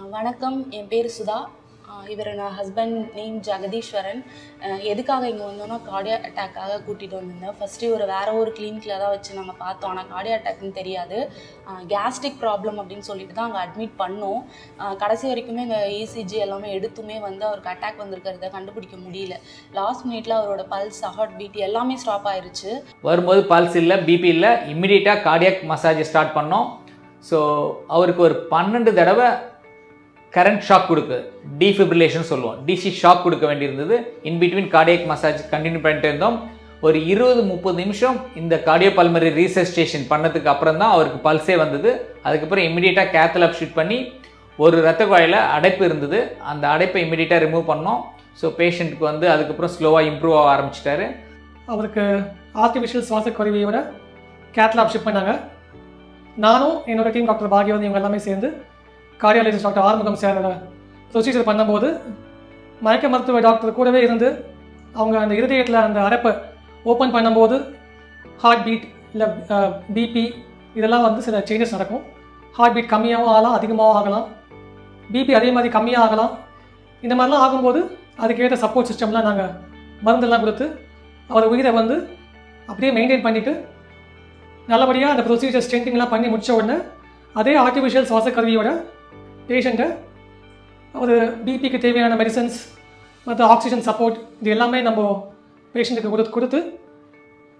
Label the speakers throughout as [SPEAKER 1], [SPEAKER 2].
[SPEAKER 1] வணக்கம், என் பேர் சுதா. இவர் நான் ஹஸ்பண்ட் நேம் ஜெகதீஸ்வரன். எதுக்காக இங்கே வந்தோன்னா கார்டியாக் அட்டாக்காக கூட்டிகிட்டு வந்திருந்தேன். ஃபஸ்ட்டு வேறு ஒரு கிளினிக்கில் தான் வச்சு நாங்கள் பார்த்தோம். ஆனால் கார்டியாக் அட்டாக்னு தெரியாது. கேஸ்ட்ரிக் ப்ராப்ளம் அப்படின்னு சொல்லிட்டு தான் அங்கே அட்மிட் பண்ணோம். கடைசி வரைக்குமே இங்கே இசிஜி எல்லாமே எடுத்துமே அவருக்கு அட்டாக் வந்திருக்கிறத கண்டுபிடிக்க முடியல. லாஸ்ட் மினிட்ல அவரோட பல்ஸ், ஹார்ட் பீட் எல்லாமே ஸ்டாப் ஆயிடுச்சு.
[SPEAKER 2] வரும்போது பல்ஸ் இல்லை, பிபி இல்லை. இம்மிடியேட்டாக கார்டியாக் மசாஜ் ஸ்டார்ட் பண்ணோம். ஸோ அவருக்கு ஒரு 12 தடவை கரண்ட் ஷாக் கொடுக்கு, டீஃபிப்ரிலேஷன் சொல்லுவோம், டிசி ஷாக் கொடுக்க வேண்டியிருந்தது. இன்பிட்வீன் கார்டியாக் மசாஜ் கண்டினியூ பண்ணிட்டு இருந்தோம். ஒரு 20-30 நிமிஷம் இந்த கார்டியோபல்மரி ரீசஸ்டேஷன் பண்ணதுக்கு அப்புறம் தான் அவருக்கு பல்ஸே வந்தது. அதுக்கப்புறம் இமிடியேட்டாக கேத்தலாப் ஷூட் பண்ணி ஒரு ரத்த குழாயில் அடைப்பு இருந்தது, அந்த அடைப்பை இமிடியேட்டாக ரிமூவ் பண்ணோம். ஸோ பேஷண்ட்டுக்கு அதுக்கப்புறம் ஸ்லோவாக இம்ப்ரூவ் ஆக ஆரம்பிச்சிட்டாரு.
[SPEAKER 3] அவருக்கு ஆர்டிஃபிஷியல் சுவாச கருவியோட கேத்லாப் ஷிப் பண்ணாங்க. நானும் என்னோட டீம் டாக்டர் பாக்யவதி இவங்க எல்லாமே சேர்ந்து கார்டியாலஜிஸ்ட் டாக்டர் ஆறுமுகம் சாரோட ப்ரொசீஜர் பண்ணும்போது மயக்க மருத்துவ டாக்டர் கூடவே இருந்து அவங்க அந்த இருதயத்தில் அந்த அடைப்பை ஓப்பன் பண்ணும்போது ஹார்ட் பீட் இல்லை பிபி இதெல்லாம் சில சேஞ்சஸ் நடக்கும். ஹார்ட் பீட் கம்மியாகவும் ஆகலாம், அதிகமாகவும் ஆகலாம். பிபி அதே மாதிரி கம்மியாக ஆகலாம். இந்த மாதிரிலாம் ஆகும்போது அதுக்கேற்ற சப்போர்ட் சிஸ்டம்லாம் நாங்கள் மருந்தெல்லாம் கொடுத்து அவர் உயிரை அப்படியே மெயின்டைன் பண்ணிவிட்டு நல்லபடியாக அந்த ப்ரொசீஜர் ஸ்ட்ரென்த்திங்லாம் பண்ணி முடித்த உடனே அதே ஆர்டிஃபிஷியல் சுவாச கருவியோட பேஷண்ட்டை அவர் பிபிக்கு தேவையான மெடிசன்ஸ் மற்ற ஆக்சிஜன் சப்போர்ட் இது எல்லாமே நம்ம பேஷண்ட்டுக்கு கொடுத்து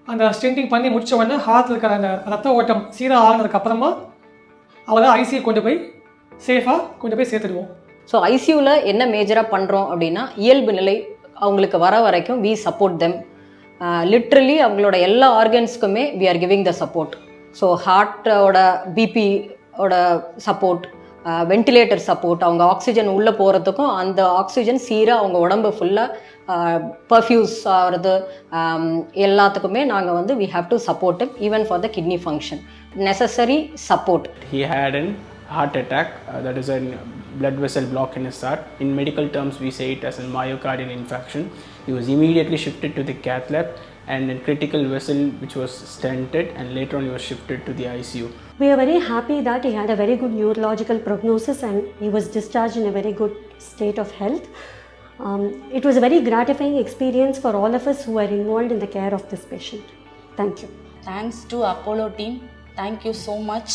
[SPEAKER 3] அந்த ஸ்ட்ரென்த்திங் பண்ணி முடித்த உடனே ஹார்ட்டில் இருக்கிற அந்த ரத்த ஓட்டம் சீராக ஆனதுக்கப்புறமா அவரை ஐசியூ கொண்டு போய் சேஃபாக கொண்டு போய் சேர்த்துடுவோம்.
[SPEAKER 4] ஸோ ஐசியூவில் என்ன மேஜராக பண்ணுறோம் அப்படின்னா, இயல்பு நிலை அவங்களுக்கு வர வரைக்கும் வி சப்போர்ட் தெம். லிட்ரலி அவங்களோட எல்லா ஆர்கன்ஸ்க்குமே we are giving the support. So ஹார்ட்டோட பிபியோட சப்போர்ட், வென்டிலேட்டர் சப்போர்ட், அவங்க ஆக்சிஜன் உள்ளே போகிறதுக்கும் அந்த ஆக்சிஜன் சீராக அவங்க உடம்பு ஃபுல்லாக பர்ஃப்யூஸ் ஆகிறது எல்லாத்துக்குமே நாங்கள் we have to support him even for the kidney function. Necessary support.
[SPEAKER 5] He had an heart attack, that is a blood vessel block in his heart. In medical terms we say it as a myocardial infarction. He was immediately shifted to the cath lab and a critical vessel which was stented, and later on he was shifted to the ICU.
[SPEAKER 6] We are very happy that he had a very good neurological prognosis and he was discharged in a very good state of health. It was a very gratifying experience for all of us who were involved in the care of this patient. Thank you.
[SPEAKER 1] Thanks to Apollo team. Thank you so much.